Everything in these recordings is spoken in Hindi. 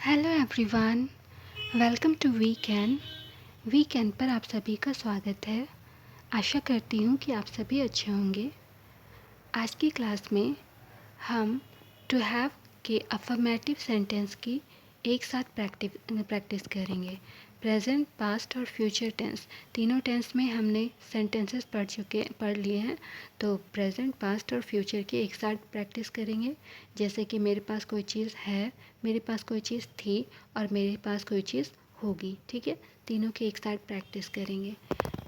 Hello everyone, welcome to weekend पर आप सभी का स्वागत है। आशा करती हूँ कि आप सभी अच्छे होंगे। आज की क्लास में हम टू हैव के अफर्मेटिव सेंटेंस की एक साथ प्रैक्टिस करेंगे। प्रेजेंट, पास्ट और फ्यूचर टेंस, तीनों टेंस में हमने सेंटेंसेस पढ़ लिए हैं। तो प्रेजेंट, पास्ट और फ्यूचर की एक साथ प्रैक्टिस करेंगे। जैसे कि मेरे पास कोई चीज़ है, मेरे पास कोई चीज़ थी और मेरे पास कोई चीज़ होगी। ठीक है, तीनों की एक साथ प्रैक्टिस करेंगे।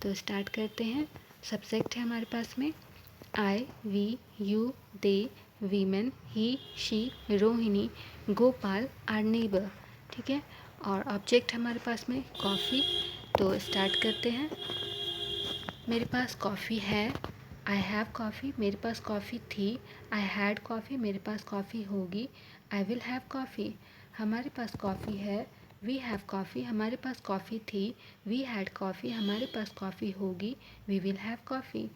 तो स्टार्ट करते हैं। सब्जेक्ट है हमारे पास में I, we, you, they, women, he, she, Rohini, Gopal, our neighbour. ठीक है, और ऑब्जेक्ट हमारे पास में कॉफ़ी। तो स्टार्ट करते हैं। मेरे पास कॉफ़ी है, आई हैव कॉफ़ी। मेरे पास कॉफ़ी थी, आई हैड कॉफ़ी। मेरे पास कॉफ़ी होगी, आई विल हैव कॉफ़ी। हमारे पास कॉफ़ी है, वी हैव कॉफ़ी। हमारे पास कॉफ़ी थी, वी हैड कॉफ़ी। हमारे पास कॉफ़ी होगी, वी विल हैव कॉफ़ी।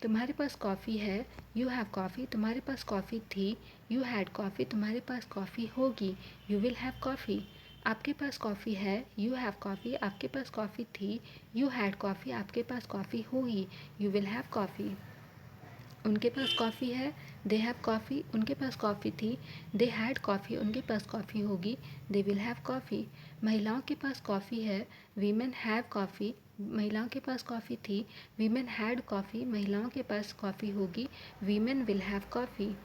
तुम्हारे पास कॉफ़ी है, यू हैव कॉफ़ी। तुम्हारे पास कॉफ़ी थी, यू हैड कॉफ़ी। तुम्हारे पास कॉफ़ी होगी, यू विल हैव कॉफ़ी। आपके पास कॉफ़ी है, यू हैव कॉफ़ी। आपके पास कॉफ़ी थी, यू हैड कॉफ़ी। आपके पास कॉफ़ी होगी, यू विल हैव कॉफ़ी। उनके पास कॉफ़ी है, दे हैव कॉफ़ी। उनके पास कॉफ़ी थी, दे हैड कॉफ़ी। उनके पास कॉफ़ी होगी, दे विल हैव कॉफ़ी। महिलाओं के पास कॉफ़ी है, वीमेन हैव कॉफ़ी। महिलाओं के पास कॉफ़ी थी, वीमेन हैड कॉफ़ी। महिलाओं के पास कॉफ़ी होगी, वीमेन विल हैव कॉफ़ी।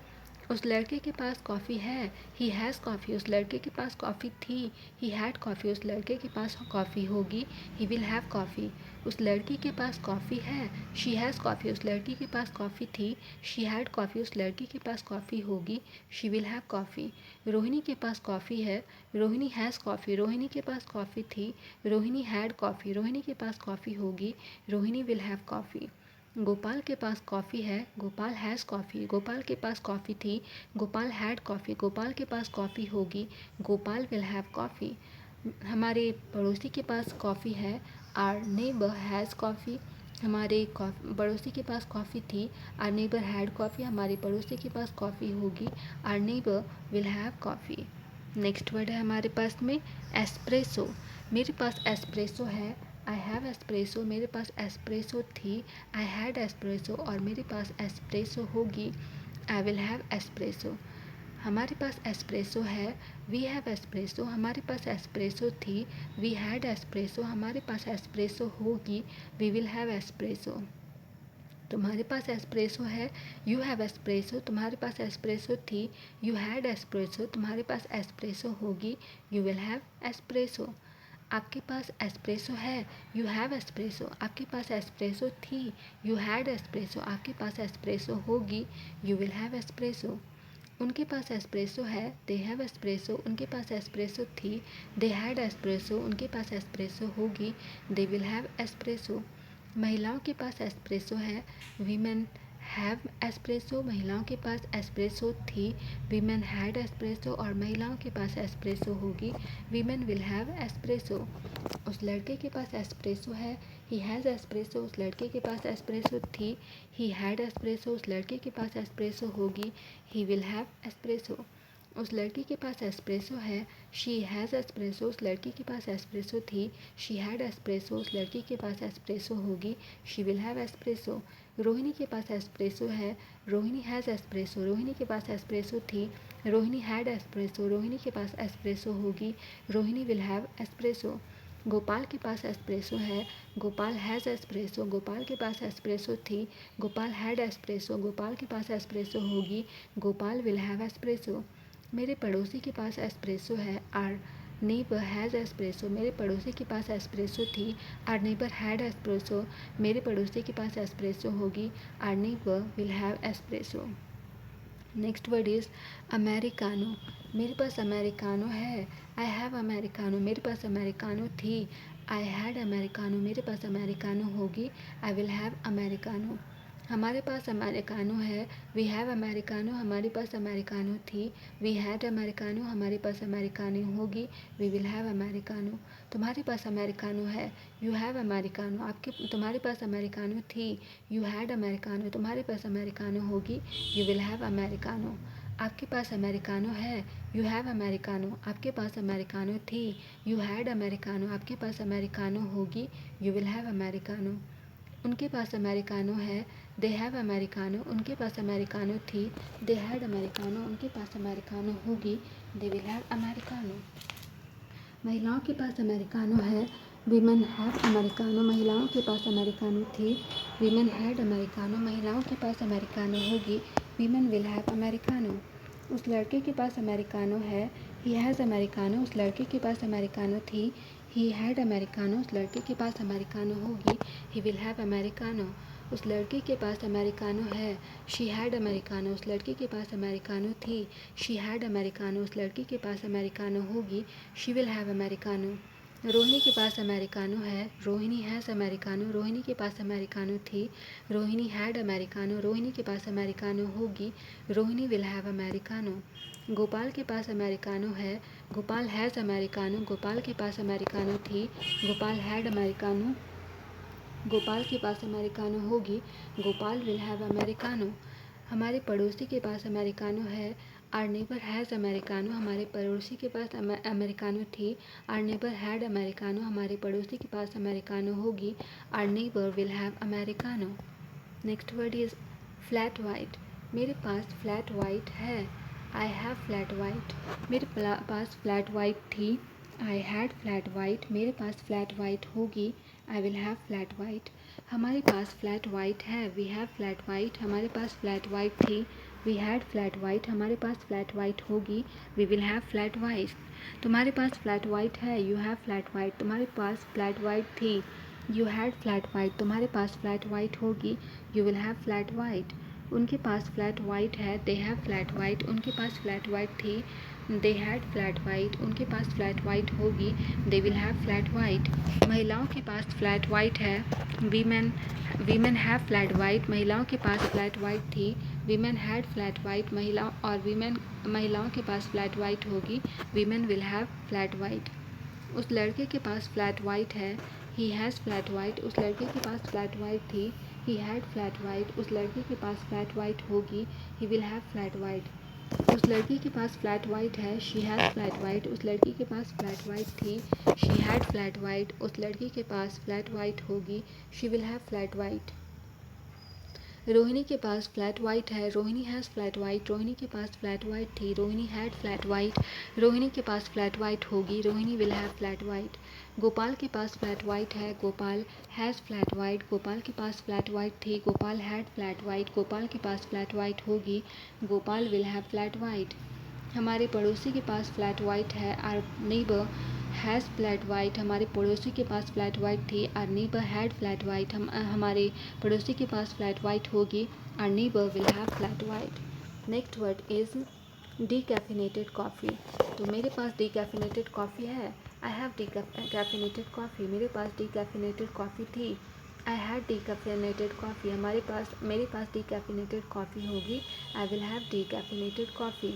उस लड़के के पास कॉफ़ी है, ही हैज़ कॉफ़ी। उस लड़के के पास कॉफ़ी थी, ही हैड कॉफ़ी। उस लड़के के पास कॉफ़ी होगी, ही विल हैव कॉफ़ी। उस लड़की के पास कॉफ़ी है, शी हैज़ कॉफ़ी। उस लड़की के पास कॉफ़ी थी, शी हैड कॉफ़ी। उस लड़की के पास कॉफ़ी होगी, she will have coffee. Rohini के पास कॉफ़ी है, रोहिणी हैज़ कॉफ़ी। रोहिणी के पास कॉफ़ी थी, रोहिणी हैड कॉफ़ी। रोहिणी के पास कॉफ़ी होगी, Rohini will have coffee. Gopal के पास कॉफ़ी है, गोपाल हैज़ कॉफ़ी। गोपाल के पास कॉफ़ी थी, गोपाल हैड कॉफ़ी। गोपाल के पास कॉफ़ी होगी, गोपाल विल हैव कॉफ़ी। हमारे पड़ोसी के पास कॉफ़ी है, आर नेबर हैज़ कॉफ़ी। हमारे पड़ोसी के पास कॉफ़ी थी, आर नेबर हैड कॉफ़ी। हमारे पड़ोसी के पास कॉफ़ी होगी, our neighbour will have coffee. Next word है हमारे पास में एस्प्रेसो। मेरे पास एस्प्रेसो है, आई हैव एस्प्रेसो। मेरे पास एस्प्रेसो थी, आई हैड एस्प्रेसो। और मेरे पास एस्प्रेसो होगी, आई विल हैव एस्प्रेसो। हमारे पास एस्प्रेसो है, वी हैव एस्प्रेसो। हमारे पास एस्प्रेसो थी, वी हैड एस्प्रेसो। हमारे पास एस्प्रेसो होगी, वी विल हैव एस्प्रेसो। तुम्हारे पास एस्प्रेसो है, यू हैव एस्प्रेसो। तुम्हारे पास एस्प्रेसो थी, यू हैड एस्प्रेसो। तुम्हारे पास एस्प्रेसो होगी, यू विल हैव एस्प्रेसो। आपके पास एस्प्रेसो है, यू हैव एस्प्रेसो। आपके पास एस्प्रेसो थी, यू हैड एस्प्रेसो। आपके पास एस्प्रेसो होगी, यू विल हैव एस्प्रेसो। उनके पास एस्प्रेसो है, दे हैव एस्प्रेसो। उनके पास एस्प्रेसो थी, दे हैड एस्प्रेसो। उनके पास एस्प्रेसो होगी, दे विल हैव एस्प्रेसो। महिलाओं के पास एस्प्रेसो है, वीमेन हैव एस्प्रेसो। महिलाओं के पास एस्प्रेसो थी, वीमेन हैड एस्प्रेसो। और महिलाओं के पास एस्प्रेसो होगी, वीमेन विल हैव एस्प्रेसो। उस लड़के के पास एस्प्रेसो है, ही हैज़ एस्प्रेसो। उस लड़के के पास एस्प्रेसो थी, ही हैड एस्प्रेसो। उस लड़के के पास एस्प्रेसो होगी, ही विल हैव एस्प्रेसो। उस लड़की के पास एस्प्रेसो है, शी हैज़ एस्प्रेसो। उस लड़की के पास एस्प्रेसो थी, शी हैड एस्प्रेसो। उस लड़की के पास एस्प्रेसो होगी, she will have espresso. Rohini के पास एस्प्रेसो है, रोहिणी हैज़ एस्प्रेसो। रोहिणी के पास एस्प्रेसो थी, रोहिणी हैड एस्प्रेसो। रोहिणी के पास एस्प्रेसो होगी, Rohini will have espresso. Gopal के पास एस्प्रेसो है, गोपाल हैज़ एस्प्रेसो। गोपाल के पास एस्प्रेसो थी, गोपाल हैड एस्प्रेसो। गोपाल के पास एस्प्रेसो होगी, गोपाल विल हैव एस्प्रेसो। मेरे पड़ोसी के पास एस्प्रेसो है, आर नेबर हैज़ एस्प्रेसो। मेरे पड़ोसी के पास एस्प्रेसो थी, आर नेबर हैड एस्प्रेसो। मेरे पड़ोसी के पास एस्प्रेसो होगी, our neighbour will have espresso. Next word is americano. मेरे पास अमेरिकानो है, आई हैव अमेरिकानो। मेरे पास अमेरिकानो थी, आई हैड अमेरिकानो। मेरे पास अमेरिकानो होगी, आई विल हैव अमेरिकानो। हमारे पास अमेरिकानो है, वी हैव अमेरिकानो। हमारे पास अमेरिकानो थी, वी हैड अमेरिकानो। हमारे पास अमेरिकानो होगी, वी विल हैव अमेरिकानो। तुम्हारे पास अमेरिकानो है, यू हैव अमेरिकानो। तुम्हारे पास अमेरिकानो थी, यू हैड अमेरिकानो। तुम्हारे पास अमेरिकानो होगी, यू विल हैव अमेरिकानो। आपके पास अमेरिकानो है, यू हैव अमेरिकानो। आपके पास अमेरिकानो थी, यू हैड अमेरिकानो। आपके पास अमेरिकानो होगी, यू विल हैव अमेरिकानो। उनके पास अमेरिकानो है, दे हैव अमेरिकानो। उनके पास अमेरिकानो थी, दे हैड अमेरिकानो। उनके पास अमेरिकानो होगी, दे विल हैव अमेरिकानो। महिलाओं के पास अमेरिकानो है, वीमेन हैव अमेरिकानो। महिलाओं के पास अमेरिकानो थी, वीमेन हैड अमेरिकानो। महिलाओं के पास अमेरिकानो होगी, वीमेन विल हैव अमेरिकानो। उस लड़के के पास अमेरिकानो है, ही हैज़ अमेरिकानो। उस लड़के के पास अमेरिकानो थी, ही हैड अमेरिकानो। उस लड़के के पास अमेरिकानो होगी, ही विल हैव अमेरिकानो। उस लड़के के पास अमेरिकानो है, शी हैड अमेरिकानो। उस लड़के के पास अमेरिकानो थी, शी हैड अमेरिकानो। उस लड़के के पास अमेरिकानो होगी, she will have americano. Rohini के पास अमेरिकानो है, रोहिणी हैज़ अमेरिकानो। रोहिणी के पास अमेरिकानो थी, रोहिणी हैड अमेरिकानो। रोहिणी के पास अमेरिकानो होगी, Rohini will have americano. Gopal के पास अमेरिकानो है, गोपाल हैज़ अमेरिकानो। गोपाल के पास अमेरिकानो थी, गोपाल हैड अमेरिकानो। गोपाल के पास अमेरिकानो होगी, गोपाल विल हैव अमेरिकानो। हमारे पड़ोसी के पास अमेरिकानो है, आर नेबर हैज़ अमेरिकानो। हमारे पड़ोसी के पास अमेरिकानो थी, आर नेबर हैड अमेरिकानो। हमारे पड़ोसी के पास अमेरिकानो होगी, our neighbour will have americano. Next word is flat white. मेरे पास फ्लैट वाइट है, आई हैव फ्लैट वाइट। मेरे पास फ्लैट वाइट थी, आई हैड फ्लैट वाइट। मेरे पास फ्लैट वाइट होगी, I will have flat white. हमारे पास फ्लैट वाइट है, वी हैव फ्लैट वाइट। हमारे पास फ्लैट वाइट थी, वी हैड फ्लैट वाइट। हमारे पास फ्लैट वाइट होगी, we will have flat white. तुम्हारे पास फ्लैट वाइट है, यू हैव फ्लैट वाइट। तुम्हारे पास फ्लैट वाइट थी, यू हैड फ्लैट वाइट। तुम्हारे पास फ्लैट वाइट होगी, you will have flat white. उनके पास फ्लैट वाइट है, दे हैव फ्लैट वाइट। उनके पास फ्लैट वाइट थी, दे हैड फ्लैट वाइट। उनके पास फ्लैट वाइट होगी, they will have flat white. महिलाओं के पास फ्लैट वाइट है, वीमेन हैव फ्लैट वाइट। महिलाओं के पास फ्लैट वाइट थी, वीमेन हैड फ्लैट वाइट। महिलाओं के पास फ्लैट वाइट होगी, women will have flat white. उस लड़के के पास फ्लैट वाइट है, ही हैज़ फ्लैट वाइट। उस लड़के के पास फ्लैट वाइट थी, ही हैड फ्लैट वाइट। उस लड़के के पास फ्लैट वाइट होगी, he will have flat white. उस लड़की के पास फ्लैट वाइट है, शी हैज़ फ्लैट वाइट। उस लड़की के पास फ्लैट वाइट थी, शी हैड फ्लैट वाइट। उस लड़की के पास फ्लैट वाइट होगी, she will have flat white. Rohini के पास फ्लैट वाइट है, Rohini has flat white. Rohini के पास फ्लैट वाइट थी, Rohini had flat white. Rohini के पास फ्लैट वाइट होगी, Rohini will have flat white. Gopal के पास फ्लैट वाइट है, Gopal has flat white. Gopal के पास फ्लैट वाइट थी, Gopal had flat white. Gopal के पास फ्लैट वाइट होगी, Gopal will have flat white. हमारे पड़ोसी के पास फ्लैट वाइट है, our neighbour has flat white. हमारे पड़ोसी के पास फ्लैट वाइट थी, our neighbour had flat white. हमारे पड़ोसी के पास फ्लैट वाइट होगी, our neighbour will have flat white. Next word is decaffeinated coffee. तो मेरे पास डीकैफिनेटेड कॉफ़ी है, आई हैव डीकैफिनेटेड कॉफ़ी। मेरे पास डीकैफिनेटेड कॉफ़ी थी, आई हैड डीकैफिनेटेड कॉफ़ी। मेरे पास डीकैफिनेटेड कॉफ़ी होगी, I will have decaffeinated coffee.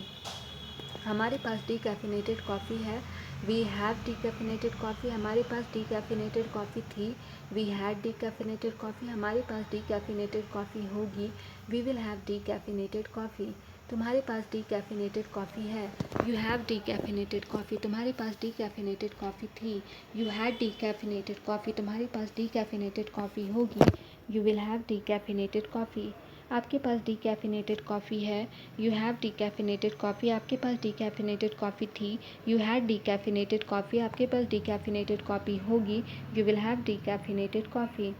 हमारे पास डीकैफिनेटेड कॉफ़ी है, वी हैव डीकैफिनेटेड कॉफ़ी। हमारे पास डीकैफिनेटेड कॉफ़ी थी, वी हैड डीकैफिनेटेड कॉफ़ी। हमारे पास डीकैफिनेटेड कॉफ़ी होगी, we will have decaffeinated coffee. तुम्हारे पास डीकैफिनेटेड कॉफ़ी है, यू हैव डीकैफिनेटेड कॉफ़ी। तुम्हारे पास डीकैफिनेटेड कॉफ़ी थी, यू हैड डीकैफिनेटेड कॉफ़ी। तुम्हारे पास डीकैफिनेटेड कॉफ़ी होगी, you will have decaffeinated coffee. आपके पास डीकैफिनेटेड कॉफ़ी है, यू हैव डीकैफिनेटेड कॉफ़ी। आपके पास डीकैफिनेटेड कॉफ़ी थी, यू हैड डीकैफिनेटेड कॉफ़ी। आपके पास डीकैफिनेटेड कॉफ़ी होगी, you will have decaffeinated coffee.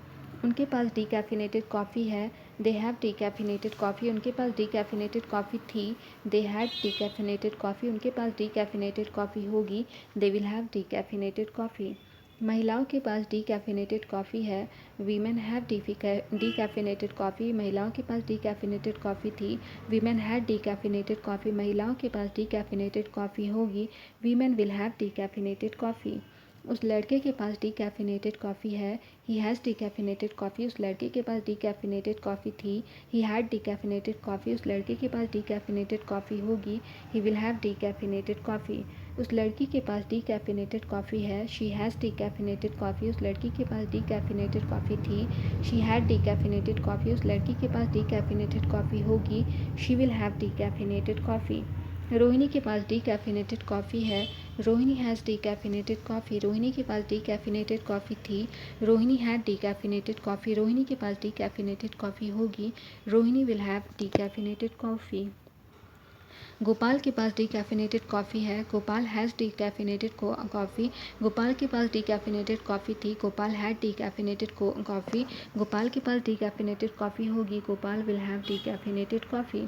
उनके पास डीकैफिनेटेड कॉफ़ी है, दे हैव डीकैफिनेटेड कॉफ़ी। उनके पास डीकैफिनेटेड कॉफ़ी थी, दे हैड डीकैफिनेटेड कॉफ़ी। उनके पास डीकैफिनेटेड कॉफ़ी होगी, they will have decaffeinated coffee. महिलाओं के पास डीकैफिनेटेड कॉफ़ी है, वीमेन हैव डीकैफिनेटेड कॉफ़ी। महिलाओं के पास डीकैफिनेटेड कॉफ़ी थी, वीमेन हैड डीकैफिनेटेड कॉफ़ी। महिलाओं के पास डीकैफिनेटेड कॉफ़ी होगी, women will have decaffeinated coffee. उस लड़के के पास डीकैफिनेटेड कॉफ़ी है। He has decaffeinated coffee. उस लड़के के पास डीकैफिनेटेड कॉफ़ी थी। He had decaffeinated coffee. उस लड़के के पास डीकैफिनेटेड कॉफ़ी होगी। He will have decaffeinated coffee. उस लड़की के पास डीकैफिनेटेड कॉफ़ी है। She has decaffeinated coffee. उस लड़की के पास डीकैफिनेटेड कॉफ़ी थी। She had decaffeinated coffee. उस लड़की के पास डीकैफिनेटेड कॉफ़ी होगी। She will have decaffeinated coffee. Rohini के पास डीकैफिनेटेड कॉफ़ी है। Rohini has decaffeinated coffee. Rohini के पास डीकैफिनेटेड कॉफ़ी थी। Rohini had decaffeinated coffee. Rohini के पास डीकैफिनेटेड कॉफ़ी होगी। Rohini will have decaffeinated coffee. Gopal के पास डीकैफिनेटेड कॉफ़ी है। Gopal has decaffeinated coffee. Gopal के पास डीकैफिनेटेड कॉफ़ी थी। Gopal had decaffeinated coffee. Gopal के पास डीकैफिनेटेड कॉफ़ी होगी। Gopal will have decaffeinated coffee.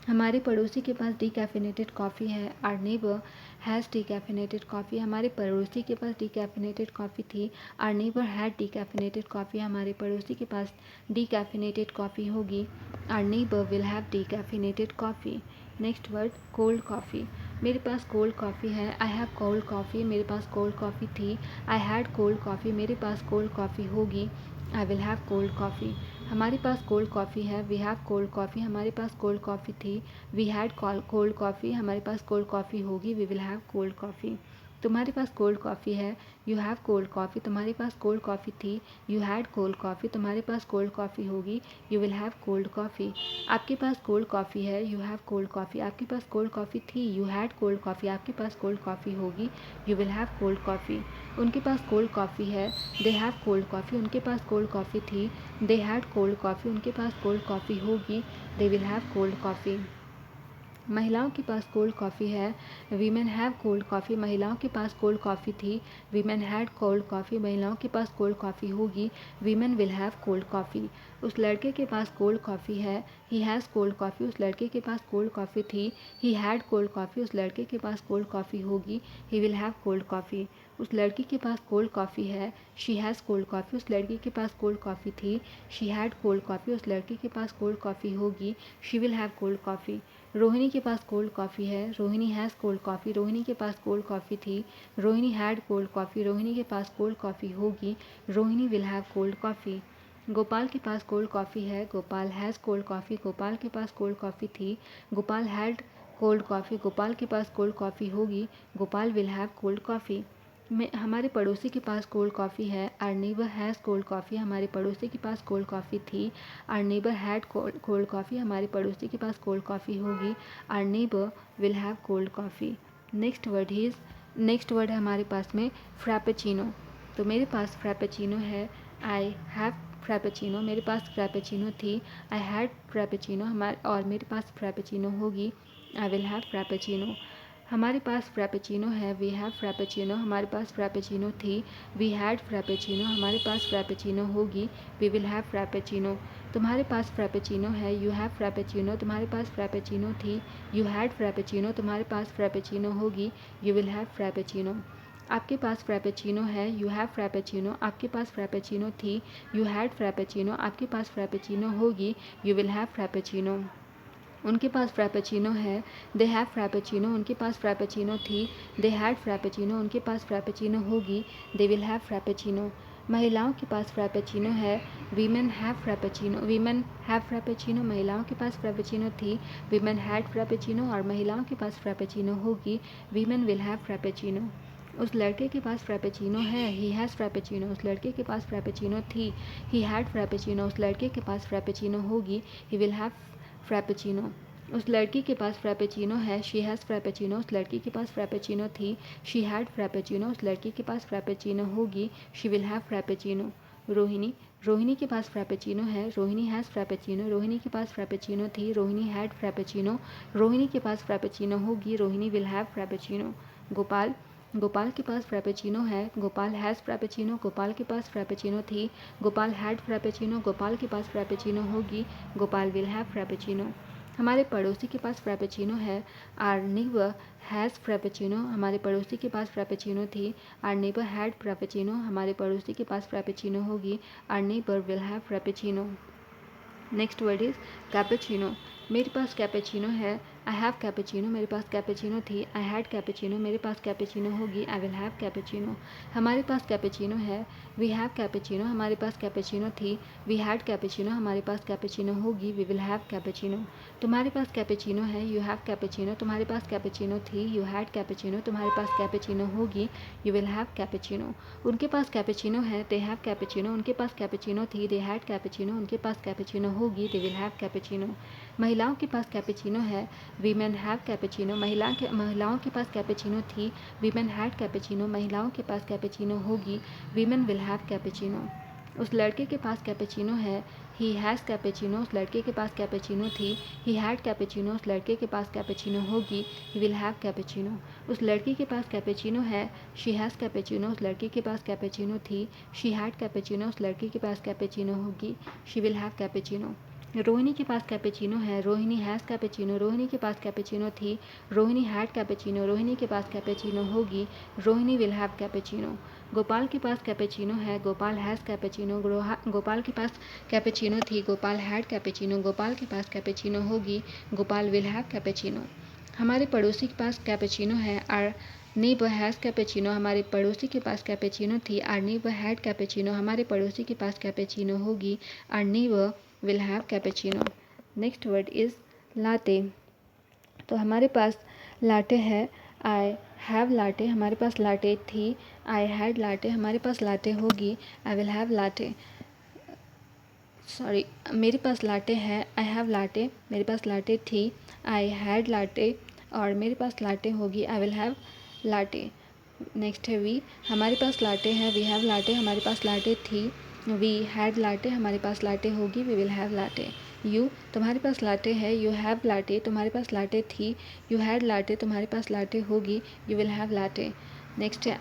हमारे पड़ोसी के पास डीकैफिनेटेड कॉफ़ी है। Our neighbour has decaffeinated coffee. हमारे पड़ोसी के पास डीकैफिनेटेड कॉफ़ी थी। Our neighbour had decaffeinated coffee. हमारे पड़ोसी के पास डीकैफिनेटेड कॉफ़ी होगी। Our neighbour will have decaffeinated coffee. Next word cold coffee. मेरे पास कोल्ड कॉफ़ी है। I have cold coffee. मेरे पास कोल्ड कॉफ़ी थी। I had cold coffee. मेरे पास कोल्ड कॉफ़ी होगी। I will have cold coffee. हमारे पास कोल्ड कॉफ़ी है। We have cold coffee. हमारे पास कोल्ड कॉफ़ी थी। We had cold coffee. हमारे पास कोल्ड कॉफ़ी होगी। We will have cold coffee. तुम्हारे पास कोल्ड कॉफ़ी है। You have cold coffee. तुम्हारे पास कोल्ड कॉफ़ी थी। You had cold coffee. तुम्हारे पास कोल्ड कॉफ़ी होगी। You will have cold coffee. आपके पास कोल्ड कॉफ़ी है। You have cold coffee. आपके पास कोल्ड कॉफ़ी थी। You had cold coffee. आपके पास कोल्ड कॉफ़ी होगी। You will have cold coffee. उनके पास कोल्ड कॉफ़ी है। They have cold coffee. उनके पास कोल्ड कॉफ़ी थी। They had cold coffee. उनके पास कोल्ड कॉफ़ी होगी। They will have cold coffee. महिलाओं के पास कोल्ड कॉफ़ी है। Women have cold coffee. महिलाओं के पास कोल्ड कॉफ़ी थी। Women had cold coffee. महिलाओं के पास कोल्ड कॉफ़ी होगी। Women will have cold coffee. उस लड़के के पास कोल्ड कॉफ़ी है। He has cold coffee. उस लड़के के पास कोल्ड कॉफ़ी थी। He had cold coffee. उस लड़के के पास कोल्ड कॉफ़ी होगी। He will have cold coffee. उस लड़की के पास कोल्ड कॉफ़ी है। She has cold coffee. उस लड़की के पास कोल्ड कॉफ़ी थी। She had cold coffee. उस लड़के के पास कोल्ड कॉफ़ी होगी। She will have cold coffee. Rohini के पास कोल्ड कॉफ़ी है। Rohini has cold coffee. Rohini के पास कोल्ड कॉफ़ी थी। Rohini had cold coffee. Rohini के पास कोल्ड कॉफ़ी होगी। Rohini will have cold coffee. Gopal के पास कोल्ड कॉफ़ी है। Gopal has cold coffee. Gopal के पास कोल्ड कॉफ़ी थी। Gopal had cold coffee. Gopal के पास कोल्ड कॉफ़ी होगी। Gopal will have cold coffee. में हमारे पड़ोसी के पास कोल्ड कॉफ़ी है। Our neighbour has cold coffee. हमारे पड़ोसी के पास कोल्ड कॉफ़ी थी। Our neighbour had cold coffee. हमारे पड़ोसी के पास कोल्ड कॉफ़ी होगी। Our neighbour will have cold coffee. Next word है हमारे पास में फ्रैपेचिनो। तो मेरे पास फ्रैपेचिनो है। I have frappuccino. मेरे पास फ्रैपेचिनो थी। I had frappuccino. और मेरे पास फ्रैपेचिनो होगी। I will have frappuccino. हमारे पास फ्रैपेचिनो है। We have frappuccino. हमारे पास फ्रैपेचिनो थी। We had frappuccino. हमारे पास फ्रैपेचिनो होगी। We will have frappuccino. तुम्हारे पास फ्रैपेचिनो है। You have frappuccino. तुम्हारे पास फ्रैपेचिनो थी। You had frappuccino. तुम्हारे पास फ्रैपेचिनो होगी। You will have frappuccino. आपके पास फ्रैपेचिनो है। You have frappuccino. आपके पास फ्रैपेचिनो थी। You had Frappuccino. आपके पास फ्रैपेचिनो होगी। You will have Frappuccino. उनके पास फ्रैपेचिनो है। They have Frappuccino. उनके पास फ्रैपेचिनो थी। They had Frappuccino. उनके पास फ्रैपेचिनो होगी। They will have Frappuccino. महिलाओं के पास फ्रैपेचिनो है। Women have Frappuccino. Women have Frappuccino. महिलाओं के पास फ्रैपेचिनो थी। Women had frappuccino. और महिलाओं के पास फ्रैपेचिनो होगी। Women will have Frappuccino. उस लड़के के पास फ्रैपेचिनो है। He has Frappuccino. उस लड़के के पास फ्रैपेचिनो थी। He had Frappuccino. उस लड़के के पास फ्रैपेचिनो होगी। He will have Frappuccino. उस लड़की के पास फ्रैपेचिनो है। She has Frappuccino. उस लड़की के पास फ्रैपेचिनो थी। She had Frappuccino. उस लड़की के पास फ्रैपेचिनो होगी। She will have Frappuccino. Rohini. Rohini के पास फ्रैपेचिनो है। Rohini has Frappuccino. रोहिणी के पास फ्रैपेचिनो थी। Rohini had Frappuccino. रोहिणी के पास फ्रैपेचिनो होगी। Rohini will have Frappuccino. Gopal. Gopal के पास फ्रैपेचिनो है। Gopal has Frappuccino. गोपाल के पास फ्रैपेचिनो थी। Gopal had Frappuccino. गोपाल के पास फ्रैपेचिनो होगी। Gopal will have frappuccino. हमारे पड़ोसी के पास फ्रैपेचिनो है। Our neighbour has frappuccino. हमारे पड़ोसी के पास फ्रैपेचिनो थी। Our neighbour had frappuccino. हमारे पड़ोसी के पास फ्रैपेचिनो होगी। Our neighbour will have frappuccino. Next word is cappuccino. मेरे पास कैपेचिनो है। आई हैव कैपेचिनो, मेरे पास कैपेचिनो थी। आई हैड कैपेचिनो, मेरे पास कैपेचिनो होगी। आई विल हैव कैपेचिनो, हमारे पास कैपेचिनो है। वी हैव कैपेचिनो, हमारे पास कैपेचिनो थी। वी हैड कैपेचिनो, हमारे पास कैपेचिनो होगी। वी विल हैव कैपेचिनो, तुम्हारे पास कैपेचिनो है। यू हैव कैपेचिनो, तुम्हारे पास कैपेचिनो थी। यू हैड कैपेचिनो, तुम्हारे पास कैपेचिनो होगी। यू विल हैव कैपेचिनो, उनके पास कैपेचिनो है। दे हैव कैपेचिनो, उनके पास कैपेचिनो थी। दे हैड कैपेचिनो, उनके पास कैपेचिनो होगी। दे विल हैव कैपेचिनो, महिलाओं के पास कैपेचिनो है। वीमेन हैव कैपेचिनो, महिलाओं के पास कैपेचिनो थी। वीमेन हैड कैपेचिनो, महिलाओं के पास कैपेचिनो होगी। वीमेन विल हैव कैपेचिनो, उस लड़के के पास कैपेचिनो है। ही हैज़ कैपेचिनो, उस लड़के के पास कैपेचिनो थी। ही हैड कैपेचिनो, उस लड़के के पास कैपेचिनो होगी। ही विल हैव कैपेचिनो, उस लड़की के पास कैपेचिनो है। शी हैज़ कैपेचिनो, उस लड़की के पास कैपेचिनो थी। शी हैड कैपेचिनो, उस लड़की के पास कैपेचिनो होगी। She will have cappuccino, Rohini के पास कैपेचिनो है। रोहिणी हैज़ कैपेचिनो, रोहिणी के पास कैपेचिनो थी। रोहिणी हैड कैपेचिनो, रोहिणी के पास कैपेचिनो होगी। Rohini will have cappuccino, Gopal के पास कैपेचिनो है। गोपाल हैज़ कैपेचिनो, गोपाल के पास कैपेचिनो थी। गोपाल हैड कैपेचिनो, गोपाल के पास कैपेचिनो होगी। गोपाल विल हैव कैपेचिनो, हमारे पड़ोसी के पास कैपेचिनो है। आर नीबर हैज़ कैपेचिनो, हमारे पड़ोसी के पास कैपेचिनो थी। आर नीबर हैड कैपेचिनो, हमारे पड़ोसी के पास कैपेचिनो होगी। Our neighbour will have cappuccino. Next word is latte, तो हमारे पास लाटे है। आई हैव लाटे, हमारे पास लाटे थी। आई हैड लाटे, हमारे पास लाटे होगी। I will have latte, sorry, मेरे पास लाटे है। आई हैव लाटे, मेरे पास लाटे थी। आई हैड लाटे, और मेरे पास लाटे होगी। I will have latte. Next है वी, हमारे पास लाटे है। वी हैव लाटे, हमारे पास लाटे थी। वी हैड लाटे, हमारे पास लाटे होगी। We will have latte. You, तुम्हारे पास लाटे है। यू हैव लाटे, तुम्हारे पास लाटे थी। यू हैड लाटे, तुम्हारे पास लाटे होगी। You will have latte. Next है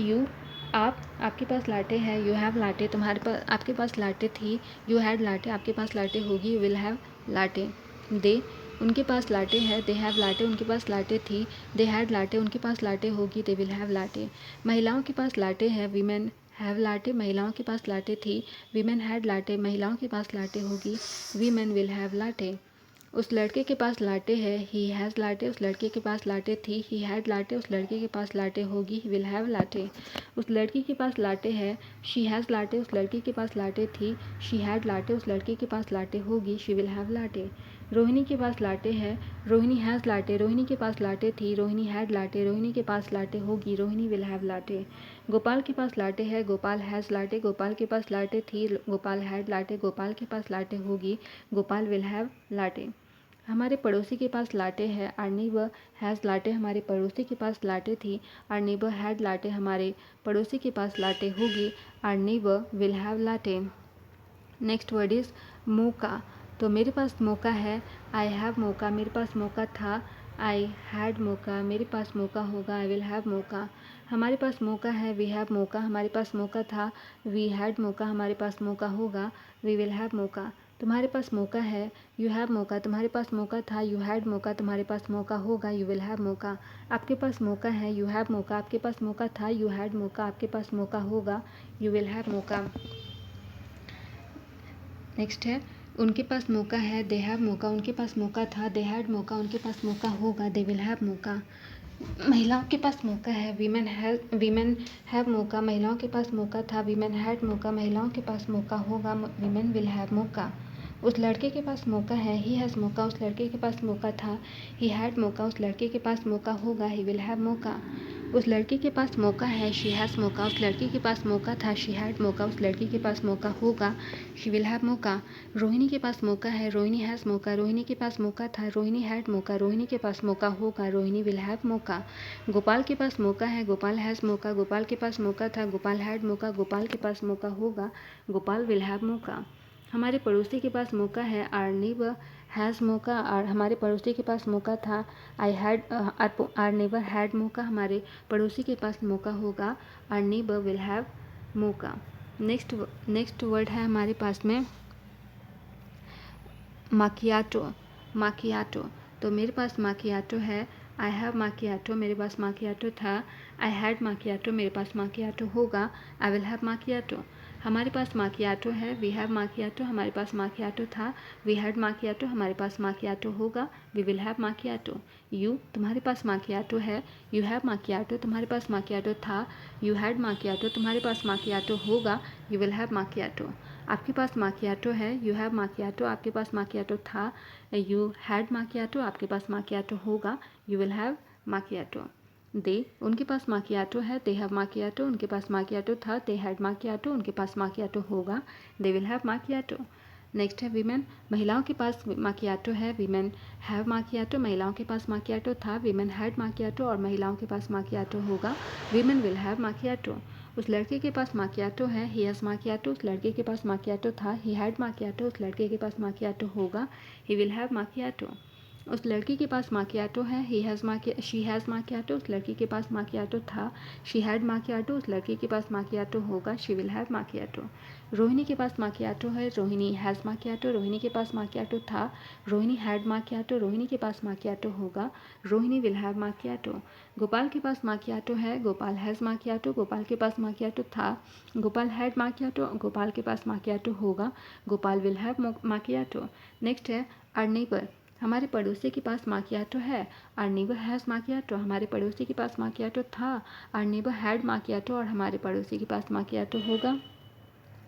यू, आप, आपके पास लाटे है। यू हैव लाटे, तुम्हारे पास, आपके पास लाटे थी। यू हैड लाटे, आपके पास लाटे होगी। You will have latte. They, उनके पास लाटे है। दे हैव लाटे, उनके पास लाटे थी। दे हैड लाटे, उनके पास लाटे होगी। They will have latte. महिलाओं के पास लाटे है। वीमेन हैव लाटे, महिलाओं के पास लाटे थी। वीमेन हैड लाटे, महिलाओं के पास लाटे होगी। Women will have latte. उस लड़के के पास लाटे है। ही हैज़ लाटे, उस लड़के के पास लाटे थी। ही हैड लाटे, उस लड़के के पास लाटे होगी। He will have latte. उस लड़की के पास लाटे है। शी हैज़ लाटे, उस लड़की के पास लाटे थी। शी हैड लाटे, उस लड़के के पास लाटे होगी। She will have latte. Rohini के पास लाटे है। रोहिणी हैज़ लाटे, रोहिणी के पास लाटे थी। रोहिणी हैड लाटे, रोहिणी के पास लाटे होगी। Rohini will have latte. Gopal के पास लाटे है। गोपाल हैज़ लाटे, गोपाल के पास लाटे थी। गोपाल हैड लाटे, गोपाल के पास लाटे होगी। Gopal will have latte. हमारे पड़ोसी के पास लाटे है। आर नीबर हैज़ लाटे, हमारे पड़ोसी के पास लाटे थी। आर नीबर हैड लाटे, हमारे पड़ोसी के पास लाटे होगी। Our neighbour will have latte. Next word is मौका, तो मेरे पास मौका है। आई हैव मौका, मेरे पास मौका था। आई हैड मौका, मेरे पास मौका होगा। आई विल हैव मौका। हमारे पास मौका है। वी हैव मौका, हमारे पास मौका था। वी हैड मौका, हमारे पास मौका होगा। वी विल हैव मौका। तुम्हारे पास मौका है। यू हैव मौका, तुम्हारे पास मौका था। यू हैड मौका, तुम्हारे पास मौका होगा। यू विल हैव मौका। आपके पास मौका है। यू हैव मौका, आपके पास मौका था। यू हैड मौका, आपके पास मौका होगा। यू विल हैव मौका। नेक्स्ट है उनके पास मौका है। दे हैव मौका, उनके पास मौका था। दे हैड मौका, उनके पास मौका होगा। दे विल हैव मौका। महिलाओं के पास मौका है। वीमेन हैव मौका, महिलाओं के पास मौका था। वीमेन हैड मौका, महिलाओं के पास मौका होगा। वीमेन विल हैव मौका। उस लड़के के पास मौका है। ही हैज़ मौका, उस लड़के के पास मौका था। ही हैड मौका, उस लड़के के पास मौका होगा। ही विल हैव मौका। उस लड़की के पास मौका है। शी हैज़ मौका, उस लड़की के पास मौका था। शी हैड मौका, उस लड़की के पास मौका होगा। शी विल हैव मौका। रोहिणी के पास मौका है। रोहिणी हैज़ मौका, रोहिणी के पास मौका था। रोहिणी हैड मौका, रोहिणी के पास मौका होगा। रोहिणी विल हैव मौका। गोपाल के पास मौका है। गोपाल हैज़ मौका, गोपाल के पास मौका था। गोपाल हैड मौका, गोपाल के पास मौका होगा। गोपाल विल हैव मौका। हमारे पड़ोसी के पास मौका है। आर नीबर हैज़ मौका, और हमारे पड़ोसी के पास मौका था। आर नेबर हैड मौका, हमारे पड़ोसी के पास मौका होगा। आर नीबर विल हैव मौका। नेक्स्ट वर्ड है हमारे पास में माकियाटो। माकियाटो, तो मेरे पास माकियाटो है। आई हैव माकियाटो, मेरे पास माकियाटो था। आई हैड माकियाटो, मेरे पास माकियाटो होगा। I will have macchiato. हमारे पास माकियाटो है, वी हैव माकियाटो, हमारे पास माकियाटो था, वी हैड माकियाटो, हमारे पास माकियाटो होगा, वी विल हैव माकियाटो। यू, तुम्हारे पास माकियाटो है, यू हैव माकियाटो, तुम्हारे पास माकियाटो था, यू हैड माकियाटो, तुम्हारे पास माकियाटो होगा, यू विल हैव माकियाटो। आपके पास माकियाटो है, यू हैव माकियाटो, आपके पास माकियाटो था, यू हैड माकियाटो, आपके पास माकियाटो होगा, यू विल हैव माकियाटो। दे, उनके पास माकियाटो है, दे हैव माकियाटो, उनके पास माकियाटो था, दे हैड माकियाटो, उनके पास माकियाटो होगा, दे विल हैव माकियाटो। नेक्स्ट है वीमेन, महिलाओं के पास माकियाटो है, वीमेन हैव माकियाटो, महिलाओं के पास माकियाटो था, वीमेन हैड माकियाटो और महिलाओं के पास माकियाटो होगा, वीमेन विल हैव माकियाटो। उस लड़के के पास माकियाटो है, ही हैज़ माकियाटो, उस लड़के के पास माकियाटो था, ही हैड माकियाटो, उस लड़के के पास माकियाटो होगा, ही विल हैव माकियाटो। उस लड़की के पास माकियाटो है, शी हैज़ माकियाटो, उस लड़की के पास माकियाटो था, शी हैड माकियाटो, उस लड़की के पास माकियाटो होगा, शी विल हैव माकियाटो। रोहिणी के पास माकियाटो है, रोहिणी हैज़ माकियाटो, रोहिणी के पास माकियाटो था, रोहिणी हैड माकियाटो, रोहिणी के पास माकियाटो होगा, रोहिणी विल हैव माकियाटो। गोपाल के पास माकियाटो है, गोपाल हैज़ माकियाटो, गोपाल के पास माकियाटो था, गोपाल हैड माकियाटो, गोपाल के पास माकियाटो होगा, गोपाल विल हैव माकियाटो। नेक्स्ट है आवर नेबर, हमारे पड़ोसी के पास माकियाटो है, आवर नेबर हैज़ माकियाटो, हमारे पड़ोसी के पास माकियाटो था, आवर नेबर हैड माकियाटो और हमारे पड़ोसी के पास माकियाटो होगा,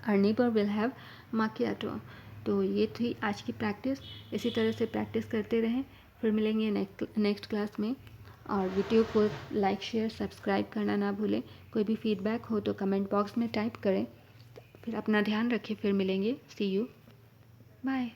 आवर नेबर विल हैव माकियाटो। तो ये थी आज की प्रैक्टिस। इसी तरह से प्रैक्टिस करते रहें। फिर मिलेंगे नेक्स्ट क्लास में। और वीडियो को लाइक शेयर सब्सक्राइब करना ना भूलें। कोई भी फीडबैक हो तो कमेंट बॉक्स में टाइप करें। फिर अपना ध्यान रखें। फिर मिलेंगे। सी यू, बाय।